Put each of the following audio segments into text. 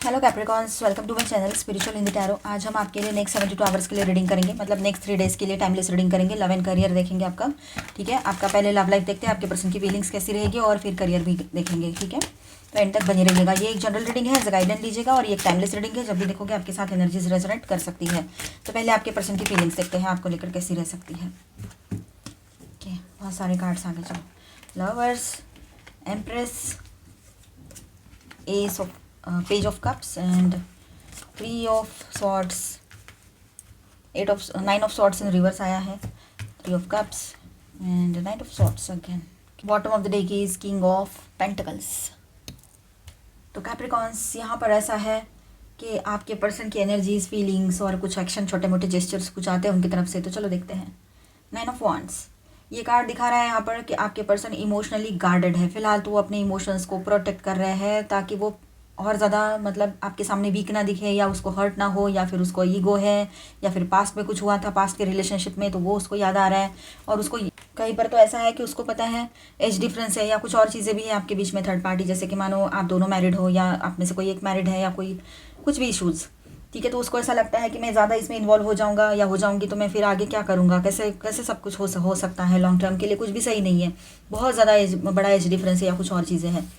Hello Capricorns, welcome to my channel spiritual Hindi tarot. आज हम आपके लिए नेक्स्ट 72 आवर्स के लिए रीडिंग करेंगे, मतलब नेक्स्ट 3 डेज़ के लिए टाइमलेस रीडिंग करेंगे। लव एंड करियर देखेंगे आपका, ठीक है। आपका पहले लव लाइफ देखते हैं, आपके पर्सन की फीलिंग्स कैसी रहेगी, और फिर करियर भी देखेंगे, ठीक है। तो एंड तक बने रहिएगा। ये एक जनरल रीडिंग है, गाइडेंस लीजिएगा, और ये एक टाइमलेस रीडिंग है। जब भी देखोगे आपके साथ एनर्जीज रेजोनेट कर सकती है। तो पहले आपके पर्सन की फीलिंग्स देखते हैं, आपको लेकर कैसी रह सकती है। ओके, बहुत सारे कार्ड्स आगे चलो। Lovers, empress, S of page of cups and 3 of swords, 9 of swords in reverse आया है, 3 of cups and 9 of swords again. Bottom of the deck is king of pentacles. तो कैप्रिकॉन्स, यहाँ पर ऐसा है कि आपके पर्सन की एनर्जीज, फीलिंग्स और कुछ एक्शन, छोटे मोटे जेस्चर्स कुछ आते हैं उनकी तरफ से। तो चलो देखते हैं। 9 ऑफ वांड्स, ये कार्ड दिखा रहा है यहाँ पर कि आपके पर्सन इमोशनली गार्डेड है। फिलहाल तो वो अपने इमोशंस को प्रोटेक्ट कर रहे हैं ताकि वो और ज़्यादा मतलब आपके सामने वीक ना दिखे, या उसको हर्ट ना हो, या फिर उसको ईगो है, या फिर पास्ट में कुछ हुआ था पास्ट के रिलेशनशिप में तो वो उसको याद आ रहा है। और उसको कहीं पर तो ऐसा है कि उसको पता है एज डिफरेंस है, या कुछ और चीज़ें भी हैं आपके बीच में, थर्ड पार्टी, जैसे कि मानो आप दोनों मैरिड हो, या आप में से कोई एक मैरिड है, या कोई कुछ भी इशूज़, ठीक है। तो उसको ऐसा लगता है कि मैं ज़्यादा इसमें इन्वॉल्व हो जाऊंगा या हो जाऊंगी तो मैं फिर आगे क्या करूंगा, कैसे कैसे सब कुछ हो सकता है लॉन्ग टर्म के लिए, कुछ भी सही नहीं है। बहुत ज़्यादा बड़ा एज डिफरेंस है, या कुछ और चीज़ें हैं,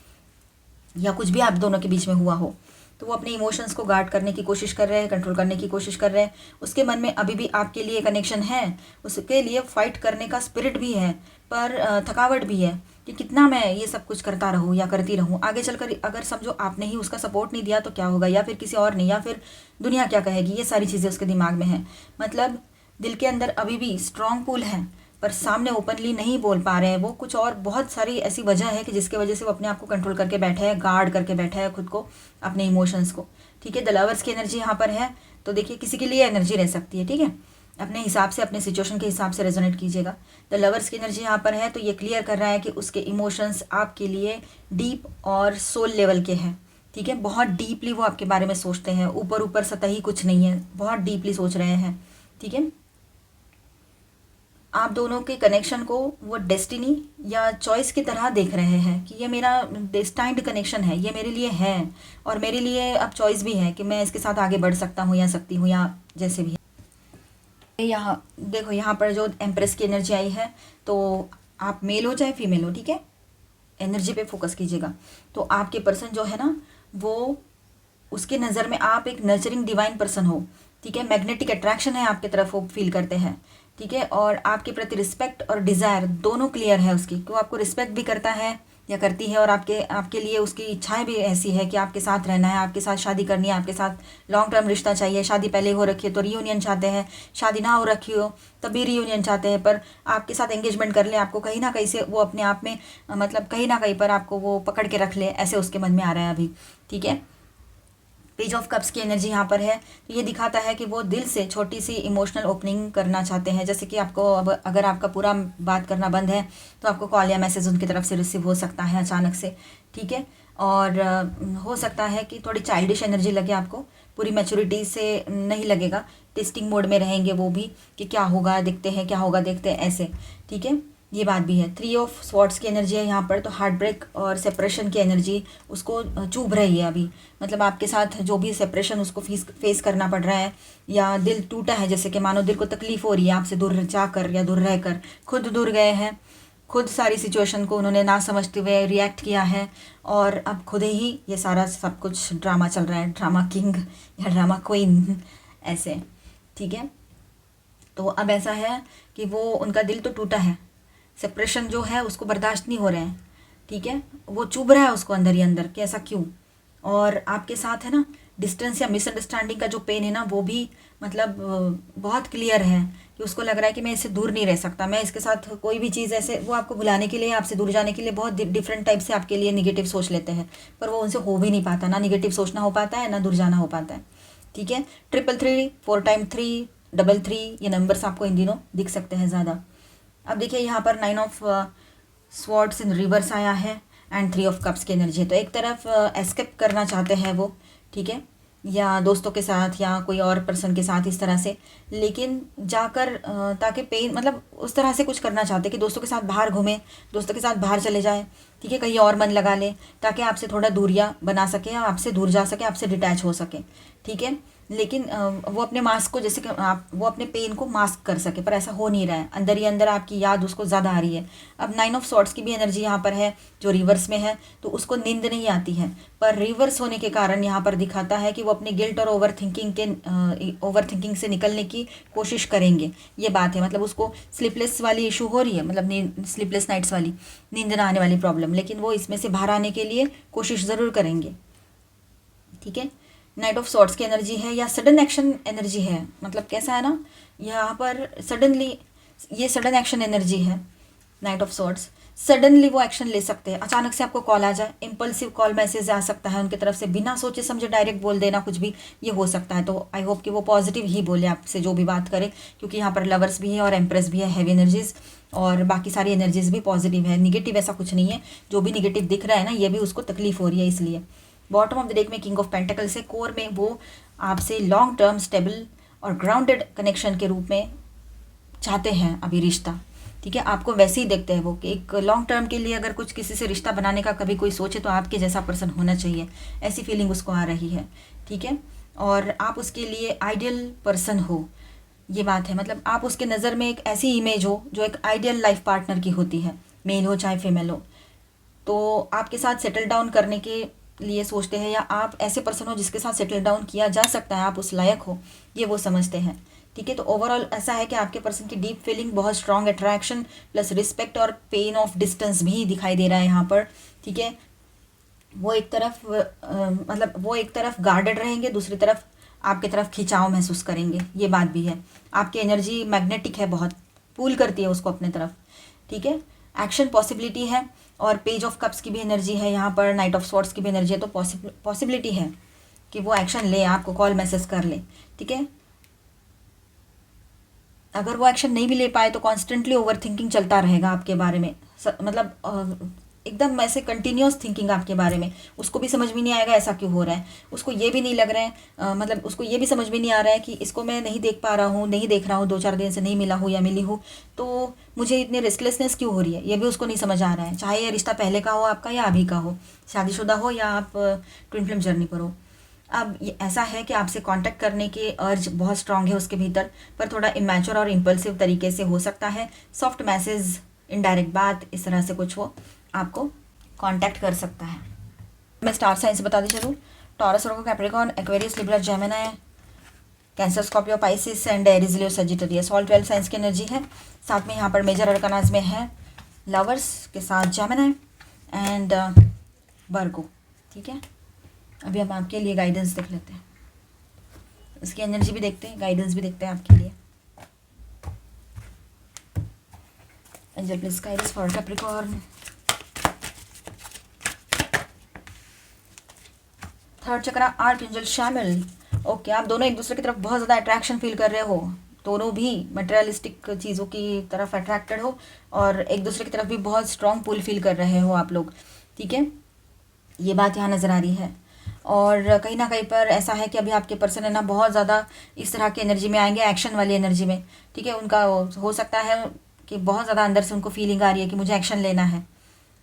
या कुछ भी आप दोनों के बीच में हुआ हो। तो वो अपने इमोशंस को गार्ड करने की कोशिश कर रहे हैं, कंट्रोल करने की कोशिश कर रहे हैं। उसके मन में अभी भी आपके लिए कनेक्शन है, उसके लिए फाइट करने का स्पिरिट भी है, पर थकावट भी है कि कितना मैं ये सब कुछ करता रहूँ या करती रहूँ। आगे चलकर अगर समझो आपने ही उसका सपोर्ट नहीं दिया तो क्या होगा, या फिर किसी और ने, या फिर दुनिया क्या कहेगी, ये सारी चीज़ें उसके दिमाग में है। मतलब दिल के अंदर अभी भी स्ट्रॉन्ग पुल है, पर सामने ओपनली नहीं बोल पा रहे हैं वो। कुछ और बहुत सारी ऐसी वजह है कि जिसके वजह से वो अपने आप को कंट्रोल करके बैठे हैं, गार्ड करके बैठा है खुद को, अपने इमोशंस को, ठीक है। द लवर्स की एनर्जी यहाँ पर है, तो देखिए किसी के लिए एनर्जी रह सकती है, ठीक है। अपने हिसाब से, अपने सिचुएशन के हिसाब से रेजोनेट कीजिएगा। द लवर्स की एनर्जी यहाँ पर है, तो ये क्लियर कर रहा है कि उसके इमोशंस आपके लिए डीप और सोल लेवल के हैं, ठीक है। बहुत डीपली वो आपके बारे में सोचते हैं, ऊपर ऊपर सतही कुछ नहीं है, बहुत डीपली सोच रहे हैं, ठीक है। आप दोनों के कनेक्शन को वो डेस्टिनी या चॉइस की तरह देख रहे हैं कि ये मेरा डेस्टाइंड कनेक्शन है, ये मेरे लिए है, और मेरे लिए अब चॉइस भी है कि मैं इसके साथ आगे बढ़ सकता हूँ या सकती हूँ, या जैसे भी है। यहाँ देखो, यहाँ पर जो एम्प्रेस की एनर्जी आई है, तो आप मेल हो चाहे फीमेल हो, ठीक है, एनर्जी पे फोकस कीजिएगा। तो आपके पर्सन जो है ना, वो उसके नज़र में आप एक नर्चरिंग डिवाइन पर्सन हो, ठीक है। मैग्नेटिक अट्रैक्शन है आपकी तरफ, वो फील करते हैं, ठीक है। और आपके प्रति रिस्पेक्ट और डिज़ायर दोनों क्लियर है उसकी, कि वो आपको रिस्पेक्ट भी करता है या करती है, और आपके लिए उसकी इच्छाएं भी ऐसी है कि आपके साथ रहना है, आपके साथ शादी करनी है, आपके साथ लॉन्ग टर्म रिश्ता चाहिए। शादी पहले हो रखी है तो रियूनियन चाहते हैं, शादी ना हो रखी हो तब भी रियूनियन चाहते हैं, पर आपके साथ एंगेजमेंट कर ले, आपको कहीं ना कहीं से वो अपने आप में मतलब कहीं ना कहीं पर आपको वो पकड़ के रख ले, ऐसे उसके मन में आ रहा है अभी, ठीक है। पेज ऑफ कप्स की एनर्जी यहाँ पर है, तो ये दिखाता है कि वो दिल से छोटी सी इमोशनल ओपनिंग करना चाहते हैं। जैसे कि आपको अब अगर आपका पूरा बात करना बंद है तो आपको कॉल या मैसेज उनकी तरफ से रिसीव हो सकता है अचानक से, ठीक है। और हो सकता है कि थोड़ी चाइल्डिश एनर्जी लगे आपको, पूरी मैच्योरिटी से नहीं लगेगा, टेस्टिंग मोड में रहेंगे वो भी, कि क्या होगा देखते हैं, क्या होगा देखते हैं, ऐसे, ठीक है। ये बात भी है। 3 ऑफ स्वॉर्ड्स की एनर्जी है यहाँ पर, तो हार्ट ब्रेक और सेपरेशन की एनर्जी उसको चुभ रही है अभी। मतलब आपके साथ जो भी सेपरेशन उसको फेस करना पड़ रहा है, या दिल टूटा है, जैसे कि मानो दिल को तकलीफ हो रही है आपसे दूर जाकर या दूर रहकर, खुद दूर गए हैं, खुद सारी सिचुएशन को उन्होंने ना समझते हुए रिएक्ट किया है, और अब खुद ही ये सारा सब कुछ ड्रामा चल रहा है, ड्रामा किंग या ड्रामा क्वीन, ऐसे, ठीक है। तो अब ऐसा है कि वो उनका दिल तो टूटा है, सेपरेशन जो है उसको बर्दाश्त नहीं हो रहे हैं, ठीक है। वो चुभ रहा है उसको अंदर ही अंदर कि ऐसा क्यों। और आपके साथ है ना, डिस्टेंस या मिसअंडरस्टैंडिंग का जो पेन है ना, वो भी मतलब बहुत क्लियर है कि उसको लग रहा है कि मैं इससे दूर नहीं रह सकता, मैं इसके साथ कोई भी चीज़ ऐसे, वो आपको भुलाने के लिए, आपसे दूर जाने के लिए बहुत डिफरेंट टाइप से आपके लिए निगेटिव सोच लेते हैं, पर वो उनसे हो भी नहीं पाता, ना निगेटिव सोचना हो पाता है, ना दूर जाना हो पाता है, ठीक है। 333, 4 टाइम 3, 33, ये नंबर्स आपको इन दिनों दिख सकते हैं ज़्यादा। अब देखिए यहाँ पर 9 ऑफ स्वॉर्ड्स इन रिवर्स आया है एंड 3 ऑफ कप्स की एनर्जी है। तो एक तरफ एस्केप करना चाहते हैं वो, ठीक है, या दोस्तों के साथ या कोई और पर्सन के साथ इस तरह से, लेकिन जाकर ताकि पेन, मतलब उस तरह से कुछ करना चाहते कि दोस्तों के साथ बाहर घूमें, दोस्तों के साथ बाहर चले जाए, ठीक है, कहीं और मन लगा ले ताकि आपसे थोड़ा दूरियां बना सके, आपसे दूर जा सके, आपसे डिटैच हो सके। ठीक है, लेकिन वो अपने मास्क को, जैसे कि आप, वो अपने पेन को मास्क कर सके, पर ऐसा हो नहीं रहा है। अंदर ही अंदर आपकी याद उसको ज़्यादा आ रही है। अब 9 ऑफ सॉर्ट्स की भी एनर्जी यहाँ पर है जो रिवर्स में है, तो उसको नींद नहीं आती है, पर रिवर्स होने के कारण यहाँ पर दिखाता है कि वो अपने गिल्ट और ओवर थिंकिंग से निकलने की कोशिश करेंगे। ये बात है, मतलब उसको स्लीपलेस वाली इशू हो रही है, मतलब नींद, स्लीपलेस नाइट्स वाली, नींद ना आने वाली प्रॉब्लम, लेकिन वो इसमें से बाहर आने के लिए कोशिश ज़रूर करेंगे। ठीक है, नाइट ऑफ सॉर्ट्स की एनर्जी है या सडन एक्शन एनर्जी है, मतलब कैसा है ना, यहाँ पर सडनली, ये सडन एक्शन एनर्जी है। नाइट ऑफ सॉर्ट्स सडनली वो एक्शन ले सकते हैं, अचानक से आपको कॉल आ जाए, इम्पल्सिव कॉल मैसेज आ सकता है उनकी तरफ से, बिना सोचे समझे डायरेक्ट बोल देना कुछ भी, ये हो सकता है। तो आई होप कि वो पॉजिटिव ही बोले आपसे जो भी बात करे, क्योंकि यहाँ पर लवर्स भी है और एम्प्रेस भी है, हैवी एनर्जीज, और बाकी सारी एनर्जीज भी पॉजिटिव है, निगेटिव ऐसा कुछ नहीं है। जो भी निगेटिव दिख रहा है ना, ये भी उसको तकलीफ हो रही है। इसलिए बॉटम ऑफ द डेक में किंग ऑफ पेंटिकल्स है, कोर में वो आपसे लॉन्ग टर्म स्टेबल और ग्राउंडेड कनेक्शन के रूप में चाहते हैं अभी रिश्ता। ठीक है, आपको वैसे ही देखते हैं वो कि एक लॉन्ग टर्म के लिए अगर कुछ किसी से रिश्ता बनाने का कभी कोई सोचे तो आपके जैसा पर्सन होना चाहिए, ऐसी फीलिंग उसको आ रही है। ठीक है, और आप उसके लिए आइडियल पर्सन हो, ये बात है, मतलब आप उसके नज़र में एक ऐसी इमेज हो जो एक आइडियल लाइफ पार्टनर की होती है, मेल हो चाहे फीमेल हो। तो आपके साथ सेटल डाउन करने के लिए सोचते हैं, या आप ऐसे पर्सन हो जिसके साथ सेटल डाउन किया जा सकता है, आप उस लायक हो, ये वो समझते हैं। ठीक है, तो ओवरऑल ऐसा है कि आपके पर्सन की डीप फीलिंग, बहुत स्ट्रॉन्ग अट्रैक्शन प्लस रिस्पेक्ट और पेन ऑफ डिस्टेंस भी दिखाई दे रहा है यहाँ पर। ठीक है, वो एक तरफ मतलब वो एक तरफ गार्डेड रहेंगे, दूसरी तरफ आपकी तरफ खिंचाव महसूस करेंगे, ये बात भी है। आपकी एनर्जी मैग्नेटिक है, बहुत पुल करती है उसको अपने तरफ। ठीक है, एक्शन पॉसिबिलिटी है, और पेज ऑफ कप्स की भी एनर्जी है यहाँ पर, नाइट ऑफ स्वॉर्ड्स की भी एनर्जी है, तो पॉसिबिलिटी है कि वो एक्शन ले, आपको कॉल मैसेज कर ले। ठीक है, अगर वो एक्शन नहीं भी ले पाए तो कॉन्स्टेंटली ओवर थिंकिंग चलता रहेगा आपके बारे में, मतलब एकदम ऐसे कंटिन्यूस थिंकिंग आपके बारे में, उसको भी समझ में नहीं आएगा ऐसा क्यों हो रहा है, उसको ये भी नहीं लग रहा है, मतलब उसको ये भी समझ में नहीं आ रहा है कि इसको मैं नहीं देख पा रहा हूँ, नहीं देख रहा हूँ, 2-4 दिन से नहीं मिला हूँ या मिली हूँ, तो मुझे इतनी रेस्टलेसनेस क्यों हो रही है, ये भी उसको नहीं समझ आ रहा है। चाहे ये रिश्ता पहले का हो आपका या अभी का हो, शादीशुदा हो या आप ट्विन फ्लेम जर्नी पर हो। अब ये ऐसा है कि आपसे कांटेक्ट करने की अर्ज बहुत स्ट्रांग है उसके भीतर, पर थोड़ा इमेच्योर और इम्पल्सिव तरीके से हो सकता है, सॉफ्ट मैसेज, इनडायरेक्ट बात, इस तरह से कुछ वो आपको कांटेक्ट कर सकता है। मैं स्टार साइंस बता दी चलूँ, taurus, Virgo, Capricorn, Aquarius, Libra, Gemini, cancer, Scorpio, Pisces and Aries, Leo, Sagittarius, all 12 science की एनर्जी है। साथ में यहाँ पर मेजर अरकानाज में है लवर्स के साथ जेमिनी एंड वर्गो। ठीक है, अभी हम आपके लिए गाइडेंस देख लेते हैं, इसकी एनर्जी भी देखते हैं, गाइडेंस भी देखते हैं आपके लिए। Angel please guide us for Capricorn. Third chakra, arc angel शामिल। ओके, आप दोनों एक दूसरे की तरफ बहुत ज़्यादा अट्रैक्शन फील कर रहे हो, दोनों भी मटेरियलिस्टिक चीज़ों की तरफ अट्रैक्टेड हो, और एक दूसरे की तरफ भी बहुत स्ट्रॉन्ग पुल फील कर रहे हो आप लोग। ठीक है, ये बात यहाँ नज़र आ रही है। और कहीं ना कहीं पर ऐसा है कि अभी आपके पर्सन है ना बहुत ज़्यादा इस तरह की एनर्जी में आएंगे, एक्शन वाली एनर्जी में। ठीक है, उनका हो सकता है कि बहुत ज़्यादा अंदर से उनको फीलिंग आ रही है कि मुझे एक्शन लेना है।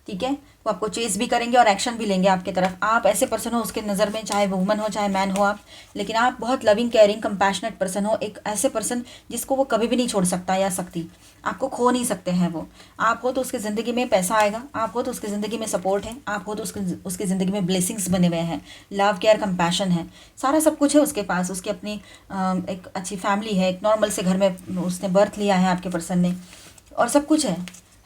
ठीक है, वो आपको चेस भी करेंगे और एक्शन भी लेंगे आपके तरफ। आप ऐसे पर्सन हो उसके नज़र में, चाहे वुमन हो चाहे मैन हो आप, लेकिन आप बहुत लविंग, केयरिंग, कंपैशनेट पर्सन हो, एक ऐसे पर्सन जिसको वो कभी भी नहीं छोड़ सकता या सकती, आपको खो नहीं सकते हैं वो। आप हो तो उसकी ज़िंदगी में पैसा आएगा, आप हो तो उसकी ज़िंदगी में सपोर्ट है, आप हो तो उसकी ज़िंदगी में ब्लेसिंग्स बने हुए हैं, लव, केयर, कंपैशन है, सारा सब कुछ है उसके पास। उसकी अपनी एक अच्छी फैमिली है, एक नॉर्मल से घर में उसने बर्थ लिया है आपके पर्सन ने, और सब कुछ है,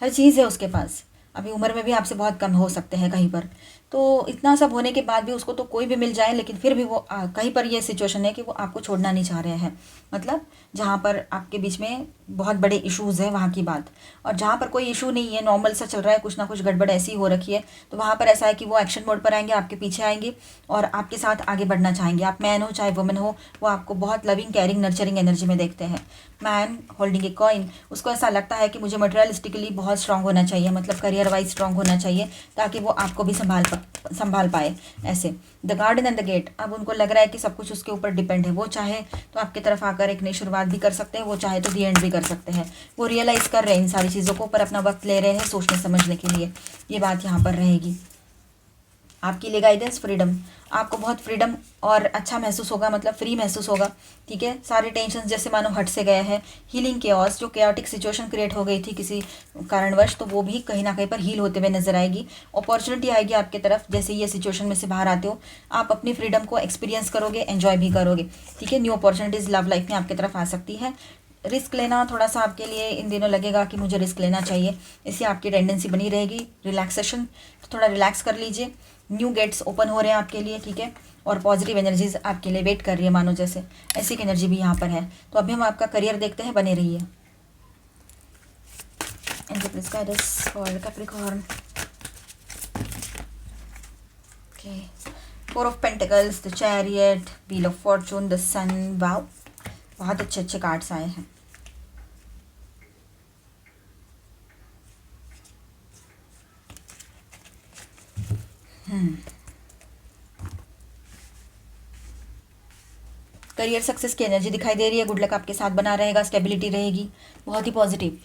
हर चीज़ है उसके पास। अभी उम्र में भी आपसे बहुत कम हो सकते हैं कहीं पर, तो इतना सब होने के बाद भी उसको तो कोई भी मिल जाए, लेकिन फिर भी वो कहीं पर ये सिचुएशन है कि वो आपको छोड़ना नहीं चाह रहे हैं। मतलब जहाँ पर आपके बीच में बहुत बड़े इश्यूज़ हैं वहाँ की बात, और जहाँ पर कोई इशू नहीं है, नॉर्मल सा चल रहा है, कुछ ना कुछ गड़बड़ ऐसी हो रखी है, तो वहाँ पर ऐसा है कि वो एक्शन मोड पर आएंगे, आपके पीछे आएंगे और आपके साथ आगे बढ़ना चाहेंगे। आप मैन हो चाहे वुमेन हो, वो आपको बहुत लविंग, केयरिंग, नर्चरिंग एनर्जी में देखते हैं। मैन होल्डिंग ए कॉइन, उसको ऐसा लगता है कि मुझे मटेरियलिस्टिकली बहुत स्ट्रांग होना चाहिए, मतलब करियर वाइज स्ट्रांग होना चाहिए, ताकि वो आपको भी संभाल पाए। ऐसे the garden and the gate, अब उनको लग रहा है कि सब कुछ उसके ऊपर डिपेंड है, वो चाहे तो आपकी तरफ आकर एक नई शुरुआत भी कर सकते हैं, वो चाहे तो दी एंड भी कर कर सकते हैं। वो रियलाइज़ कर रहे हैं इन सारी चीज़ों को, पर अपना वक्त ले रहे हैं सोचने समझने के लिए। ये बात यहाँ पर रहेगी। आपके लिए गाइडेंस फ्रीडम, आपको बहुत फ्रीडम और अच्छा महसूस होगा, मतलब फ्री महसूस होगा। ठीक है, सारे टेंशन जैसे मानो हट से गए हैं। हीलिंग केओस, जो केओटिक सिचुएशन क्रिएट हो गई थी किसी कारणवश, तो वो भी कहीं ना कहीं पर हील होते हुए नजर आएगी। अपॉर्चुनिटी आएगी आपके तरफ, जैसे ये सिचुएशन में से बाहर आते हो आप अपनी फ्रीडम को एक्सपीरियंस करोगे, एंजॉय भी करोगे। ठीक है, न्यू अपॉर्चुनिटीज़ लव लाइफ में आपकी तरफ आ सकती है। रिस्क लेना थोड़ा सा आपके लिए इन दिनों लगेगा कि मुझे रिस्क लेना चाहिए, इससे आपकी टेंडेंसी बनी रहेगी। रिलैक्सेशन, तो थोड़ा रिलैक्स कर लीजिए। न्यू गेट्स ओपन हो रहे हैं आपके लिए। ठीक है, और पॉजिटिव एनर्जीज आपके लिए वेट कर रही है, मानो जैसे ऐसी एक एनर्जी भी यहाँ पर है। तो अभी हम आपका करियर देखते हैं, बने रहिए। And please guide us for Capricorn. Okay, 4 of pentacles, the chariot, wheel of fortune, the sun. Wow, बहुत अच्छे अच्छे कार्ड्स आए हैं। करियर सक्सेस की एनर्जी दिखाई दे रही है। गुड लक आपके साथ बना रहेगा, स्टेबिलिटी रहेगी, बहुत ही पॉजिटिव।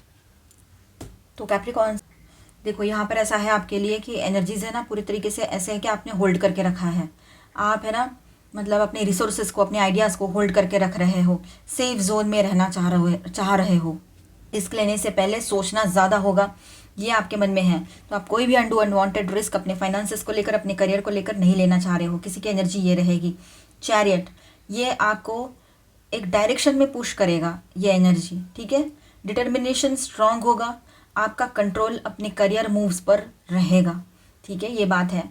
तो कैप्रिकॉर्न देखो, यहाँ पर ऐसा है आपके लिए कि एनर्जीज है ना पूरी तरीके से ऐसे है कि आपने होल्ड करके रखा है। आप है ना, मतलब अपने रिसोर्सेज को, अपने आइडियाज़ को होल्ड करके रख रहे हो, सेफ जोन में रहना चाह रहे हो। रिस्क लेने से पहले सोचना ज़्यादा होगा, ये आपके मन में है। तो आप कोई भी अनवांटेड रिस्क अपने फाइनेंसेस को लेकर, अपने करियर को लेकर नहीं लेना चाह रहे हो। किसी की एनर्जी ये रहेगी। चैरियट, ये आपको एक डायरेक्शन में पुश करेगा ये एनर्जी। ठीक है, डिटर्मिनेशन स्ट्रांग होगा, आपका कंट्रोल अपने करियर मूव्स पर रहेगा। ठीक है, ये बात है।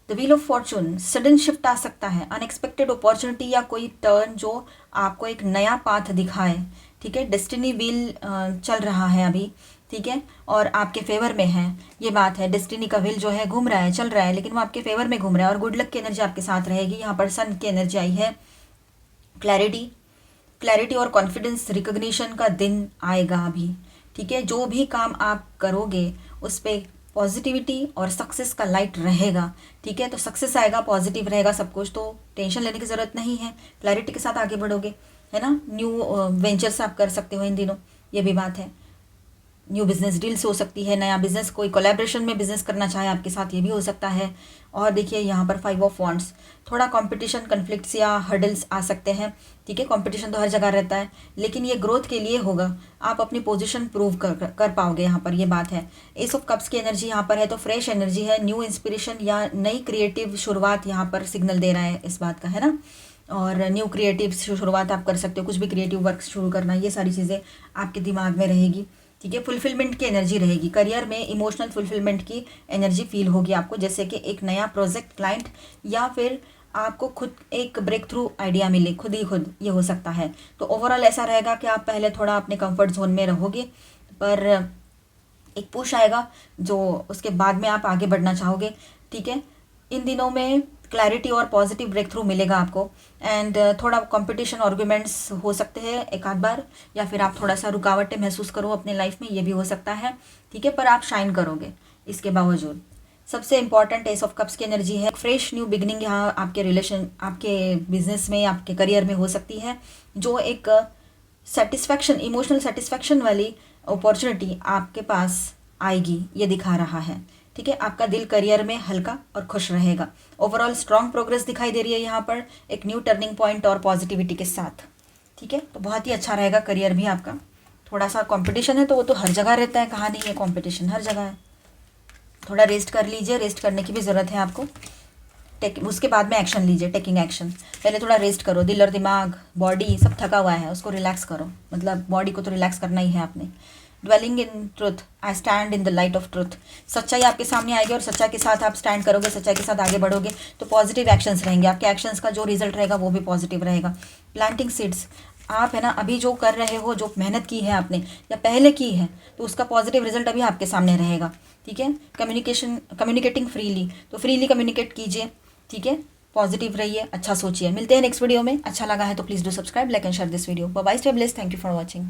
The wheel of fortune, sudden shift आ सकता है, अनएक्सपेक्टेड अपॉर्चुनिटी या कोई टर्न जो आपको एक नया पाथ दिखाए। ठीक है, डेस्टिनी व्हील चल रहा है अभी। ठीक है, और आपके फेवर में है, ये बात है। डेस्टिनी का व्हील जो है घूम रहा है, चल रहा है, लेकिन वो आपके फेवर में घूम रहा है और गुड लक की एनर्जी आपके साथ रहेगी। यहाँ पर सन की एनर्जी आई है। क्लैरिटी और कॉन्फिडेंस, रिकग्निशन का दिन आएगा अभी। ठीक है, जो भी काम आप करोगे उस पर पॉजिटिविटी और सक्सेस का लाइट रहेगा। ठीक है, तो सक्सेस आएगा, पॉजिटिव रहेगा सब कुछ, तो टेंशन लेने की ज़रूरत नहीं है। क्लैरिटी के साथ आगे बढ़ोगे, है ना। न्यू वेंचर्स आप कर सकते हो इन दिनों, ये भी बात है। न्यू बिजनेस डील्स हो सकती है, नया बिजनेस, कोई कोलैबोरेशन में बिजनेस करना चाहे आपके साथ, ये भी हो सकता है। और देखिए यहाँ पर 5 ऑफ वॉन्ड्स, थोड़ा कंपटीशन, कन्फ्लिक्ट्स या हर्डल्स आ सकते हैं। ठीक है, कंपटीशन तो हर जगह रहता है, लेकिन ये ग्रोथ के लिए होगा। आप अपनी पोजीशन प्रूव कर पाओगे यहाँ पर, ये बात है। एस ऑफ कप्स की एनर्जी यहाँ पर है, तो फ्रेश एनर्जी है, न्यू इंस्पिरेशन या नई क्रिएटिव शुरुआत यहाँ पर सिग्नल दे रहा है इस बात का, है ना। और न्यू क्रिएटिव शुरुआत आप कर सकते हो, कुछ भी क्रिएटिव वर्क शुरू करना, ये सारी चीज़ें आपके दिमाग में रहेगी। ठीक है, फुलफिलमेंट की एनर्जी रहेगी। करियर में इमोशनल फुलफिलमेंट की एनर्जी फील होगी आपको, जैसे कि एक नया प्रोजेक्ट, क्लाइंट, या फिर आपको खुद एक ब्रेक थ्रू आइडिया मिले, खुद ही खुद, ये हो सकता है। तो ओवरऑल ऐसा रहेगा कि आप पहले थोड़ा अपने कंफर्ट जोन में रहोगे, पर एक पुश आएगा जो उसके बाद में आप आगे बढ़ना चाहोगे। ठीक है, इन दिनों में क्लैरिटी और पॉजिटिव ब्रेक थ्रू मिलेगा आपको। एंड थोड़ा कंपटीशन आर्ग्यूमेंट्स हो सकते हैं एक आध बार, या फिर आप थोड़ा सा रुकावटें महसूस करो अपने लाइफ में, ये भी हो सकता है। ठीक है, पर आप शाइन करोगे इसके बावजूद। सबसे इंपॉर्टेंट एस ऑफ कप्स की एनर्जी है। फ्रेश न्यू बिगनिंग यहाँ आपके रिलेशन, आपके बिजनेस में, आपके करियर में हो सकती है, जो एक सेटिस्फैक्शन, इमोशनल सेटिस्फैक्शन वाली अपॉर्चुनिटी आपके पास आएगी, ये दिखा रहा है। ठीक है, आपका दिल करियर में हल्का और खुश रहेगा। ओवरऑल स्ट्रॉन्ग प्रोग्रेस दिखाई दे रही है यहाँ पर, एक न्यू टर्निंग पॉइंट और पॉजिटिविटी के साथ। ठीक है, तो बहुत ही अच्छा रहेगा करियर भी आपका। थोड़ा सा कंपटीशन है तो वो तो हर जगह रहता है, कहाँ नहीं है कंपटीशन, हर जगह है। थोड़ा रेस्ट कर लीजिए, रेस्ट करने की भी ज़रूरत है आपको। उसके बाद में एक्शन लीजिए, टेकिंग एक्शन। पहले थोड़ा रेस्ट करो, दिल और दिमाग, बॉडी सब थका हुआ है, उसको रिलैक्स करो, मतलब बॉडी को तो रिलैक्स करना ही है आपने। Dwelling in truth, I stand in the light of truth, सच्चाई आपके सामने आएगी और सच्चाई के साथ आप स्टैंड करोगे, सच्चाई के साथ आगे बढ़ोगे, तो पॉजिटिव एक्शंस रहेंगे। आपके एक्शंस का जो रिजल्ट रहेगा वो भी पॉजिटिव रहेगा। प्लांटिंग सीड्स, आप है ना अभी जो कर रहे हो, जो मेहनत की है आपने या पहले की है, तो उसका पॉजिटिव रिजल्ट अभी आपके सामने रहेगा। ठीक है, कम्युनिकेटिंग फ्रीली, तो फ्रीली कम्युनिकेट कीजिए। ठीक है, पॉजिटिव रहिए, अच्छा सोचिए। मिलते हैं नेक्स्ट वीडियो में। अच्छा लगा है तो please do subscribe, like and share this video. Bye bye, stay blessed, thank you for watching.